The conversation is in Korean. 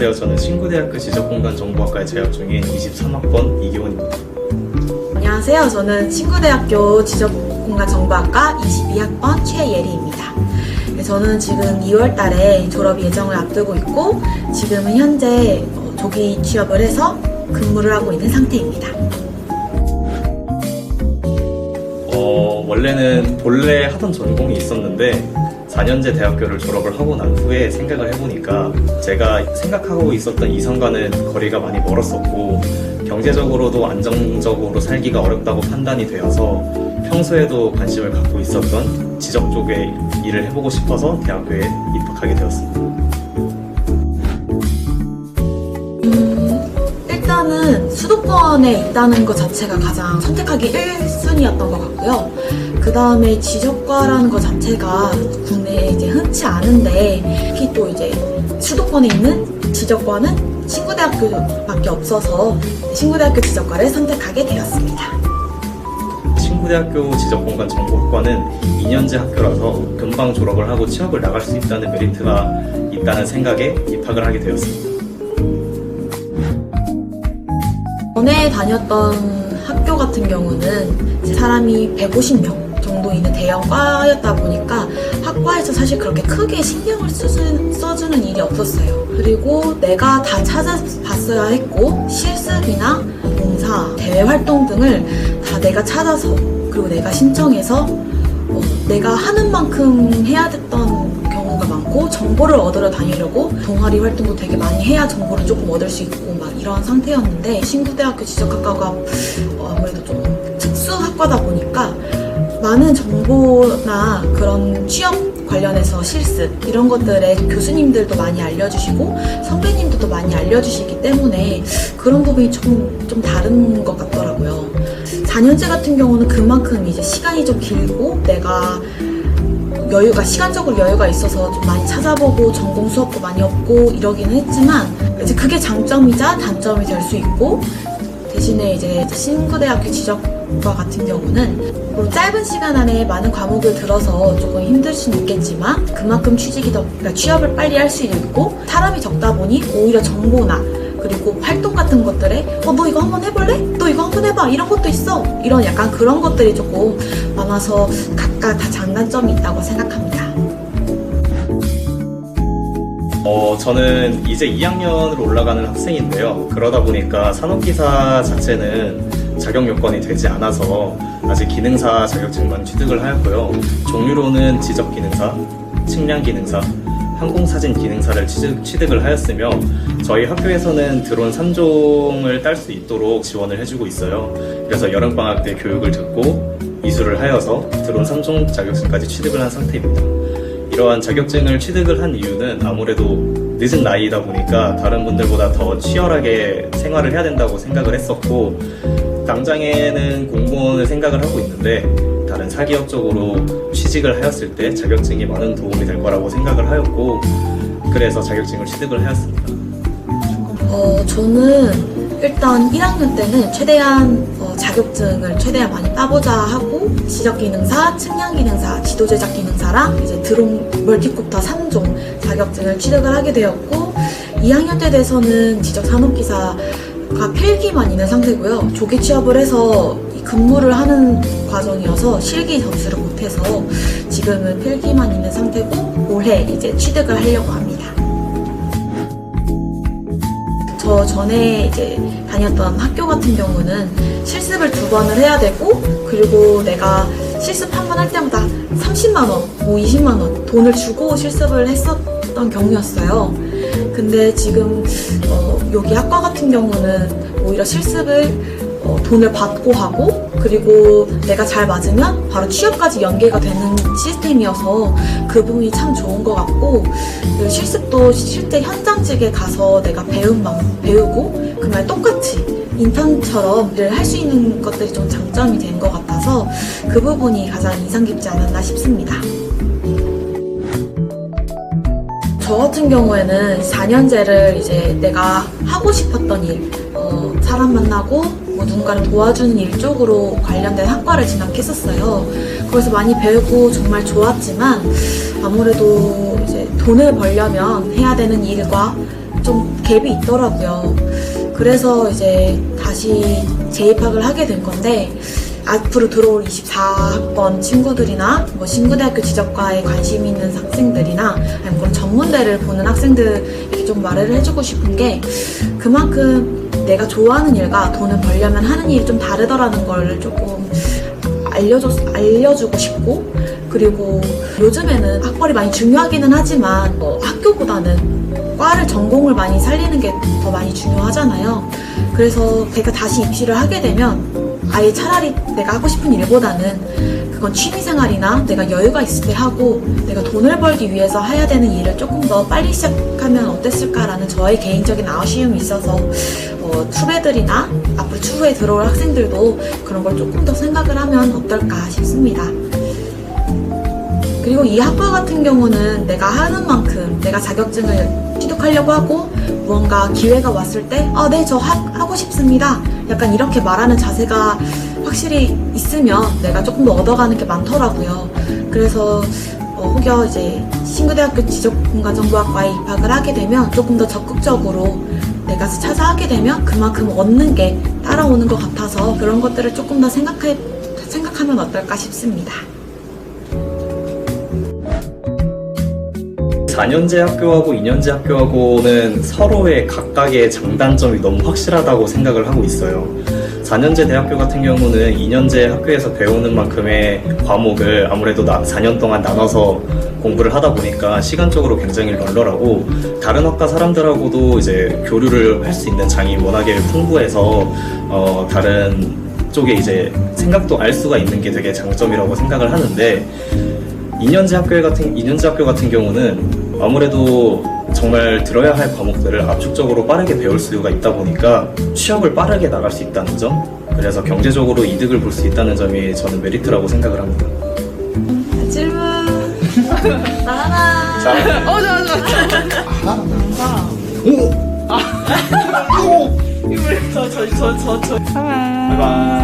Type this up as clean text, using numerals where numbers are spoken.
안녕하세요. 저는 신구대학교 지적공간정보학과에 재학 중인 23학번 이기원입니다. 안녕하세요. 저는 신구대학교 지적공간정보학과 22학번 최예리입니다. 저는 지금 2월 달에 졸업 예정을 앞두고 있고 지금은 현재 조기 취업을 해서 근무를 하고 있는 상태입니다. 원래는 본래 하던 전공이 있었는데 4년제 대학교를 졸업을 하고 난 후에 생각을 해보니까 제가 생각하고 있었던 이성과는 거리가 많이 멀었었고 경제적으로도 안정적으로 살기가 어렵다고 판단이 되어서 평소에도 관심을 갖고 있었던 지적 쪽의 일을 해보고 싶어서 대학교에 입학하게 되었습니다. 일단은 수도권에 있다는 것 자체가 가장 선택하기 1순위였던 것 같고요. 그 다음에 지적과라는 것 자체가 국내에 이제 흔치 않은데 특히 또 이제 수도권에 있는 지적과는 신구대학교밖에 없어서 신구대학교 지적과를 선택하게 되었습니다. 신구대학교 지적공간정보학과는 2년제 학교라서 금방 졸업을 하고 취업을 나갈 수 있다는 메리트가 있다는 생각에 입학을 하게 되었습니다. 전에 다녔던 학교 같은 경우는 사람이 150명 정도 있는 대형 과였다 보니까 학과에서 사실 그렇게 크게 신경을 써주는 일이 없었어요. 그리고 내가 다 찾아봤어야 했고 실습이나 봉사, 대외 활동 등을 다 내가 찾아서 그리고 내가 신청해서 내가 하는 만큼 해야 됐던 경우가 많고 정보를 얻으러 다니려고 동아리 활동도 되게 많이 해야 정보를 조금 얻을 수 있고 막 이런 상태였는데 신구대학교 지적학과가 아무래도 좀 특수학과다 보니까 많은 정보나 그런 취업 관련해서 실습 이런 것들에 교수님들도 많이 알려주시고 선배님들도 많이 알려주시기 때문에 그런 부분이 좀 다른 것 같더라고요. 4년제 같은 경우는 그만큼 이제 시간이 좀 길고 내가 시간적으로 여유가 있어서 좀 많이 찾아보고 전공 수업도 많이 없고 이러기는 했지만 이제 그게 장점이자 단점이 될 수 있고 대신에 이제 신구대학교 지적과 같은 경우는 짧은 시간 안에 많은 과목을 들어서 조금 힘들 수는 있겠지만 그만큼 그러니까 취업을 빨리 할 수 있고 사람이 적다 보니 오히려 정보나 그리고 활동 같은 것들에 너 이거 한번 해볼래? 너 이거 한번 해봐 이런 것도 있어 이런 약간 그런 것들이 조금 많아서 각각 다 장단점이 있다고 생각합니다. 저는 이제 2학년으로 올라가는 학생인데요. 그러다 보니까 산업기사 자체는 자격 요건이 되지 않아서 아직 기능사 자격증만 취득을 하였고요. 종류로는 지적기능사, 측량기능사, 항공사진기능사를 취득을 하였으며 저희 학교에서는 드론 3종을 딸 수 있도록 지원을 해주고 있어요. 그래서 여름방학 때 교육을 듣고 이수를 하여서 드론 3종 자격증까지 취득을 한 상태입니다. 이러한 자격증을 취득을 한 이유는 아무래도 늦은 나이이다 보니까 다른 분들보다 더 치열하게 생활을 해야 된다고 생각을 했었고 당장에는 공무원을 생각을 하고 있는데 다른 사기업 쪽으로 취직을 하였을 때 자격증이 많은 도움이 될 거라고 생각을 하였고 그래서 자격증을 취득을 하였습니다. 저는 일단 1학년 때는 최대한 자격증을 최대한 많이 따보자 하고 지적기능사, 측량기능사, 지도제작기능사랑 이제 드론 멀티콥터 3종 자격증을 취득을 하게 되었고 2학년 때 돼서는 지적산업기사가 필기만 있는 상태고요. 조기 취업을 해서 근무를 하는 과정이어서 실기 점수를 못해서 지금은 필기만 있는 상태고 올해 이제 취득을 하려고 합니다. 저 전에 이제 다녔던 학교 같은 경우는 실습을 2번을 해야 되고 그리고 내가 실습 한 번 할 때마다 30만 원, 20만 원 돈을 주고 실습을 했었던 경우였어요. 근데 지금 여기 학과 같은 경우는 오히려 실습을 돈을 받고 하고 그리고 내가 잘 맞으면 바로 취업까지 연계가 되는 시스템이어서 그 부분이 참 좋은 것 같고 실습도 실제 현장직에 가서 내가 배우고 그 말 똑같이 인턴처럼 일을 할 수 있는 것들이 좀 장점이 된 것 같아서 그 부분이 가장 인상 깊지 않았나 싶습니다. 저 같은 경우에는 4년제를 이제 내가 하고 싶었던 일, 사람 만나고 누군가를 도와주는 일 쪽으로 관련된 학과를 진학했었어요. 거기서 많이 배우고 정말 좋았지만 아무래도 이제 돈을 벌려면 해야 되는 일과 좀 갭이 있더라고요. 그래서 이제 다시 재입학을 하게 된 건데, 앞으로 들어올 24학번 친구들이나 뭐 신구대학교 지적과에 관심 있는 학생들이나 아니면 그런 전문대를 보는 학생들에게 좀 말을 해주고 싶은 게, 그만큼 내가 좋아하는 일과 돈을 벌려면 하는 일이 좀 다르더라는 걸 조금 알려주고 싶고, 그리고 요즘에는 학벌이 많이 중요하기는 하지만 학교보다는 과를 전공을 많이 살리는 게 더 많이 중요하잖아요. 그래서 제가 다시 입시를 하게 되면 아예 차라리 내가 하고 싶은 일보다는 그건 취미생활이나 내가 여유가 있을 때 하고 내가 돈을 벌기 위해서 해야 되는 일을 조금 더 빨리 시작하면 어땠을까라는 저의 개인적인 아쉬움이 있어서 후배들이나 앞으로 추후에 들어올 학생들도 그런 걸 조금 더 생각을 하면 어떨까 싶습니다. 그리고 이 학과 같은 경우는 내가 하는 만큼 내가 자격증을 취득하려고 하고 무언가 기회가 왔을 때 네, 저 하고 싶습니다. 약간 이렇게 말하는 자세가 확실히 있으면 내가 조금 더 얻어가는 게 많더라고요. 그래서 혹여 이제 신구대학교 지적공간정보학과에 입학을 하게 되면 조금 더 적극적으로 내가 찾아 하게 되면 그만큼 얻는 게 따라오는 것 같아서 그런 것들을 조금 더 생각하면 어떨까 싶습니다. 4년제 학교하고 2년제 학교하고는 서로의 각각의 장단점이 너무 확실하다고 생각을 하고 있어요. 4년제 대학교 같은 경우는 2년제 학교에서 배우는 만큼의 과목을 아무래도 4년 동안 나눠서 공부를 하다 보니까 시간적으로 굉장히 널널하고, 다른 학과 사람들하고도 이제 교류를 할 수 있는 장이 워낙에 풍부해서 다른 쪽에 이제 생각도 알 수가 있는 게 되게 장점이라고 생각을 하는데, 2년제 학교 같은 경우는 아무래도 정말 들어야 할 과목들을 압축적으로 빠르게 배울 수가 있다 보니까 취업을 빠르게 나갈 수 있다는 점, 그래서 경제적으로 이득을 볼 수 있다는 점이 저는 메리트라고 생각을 합니다. 질문. 나나. 자, 이거 저. 바이바이.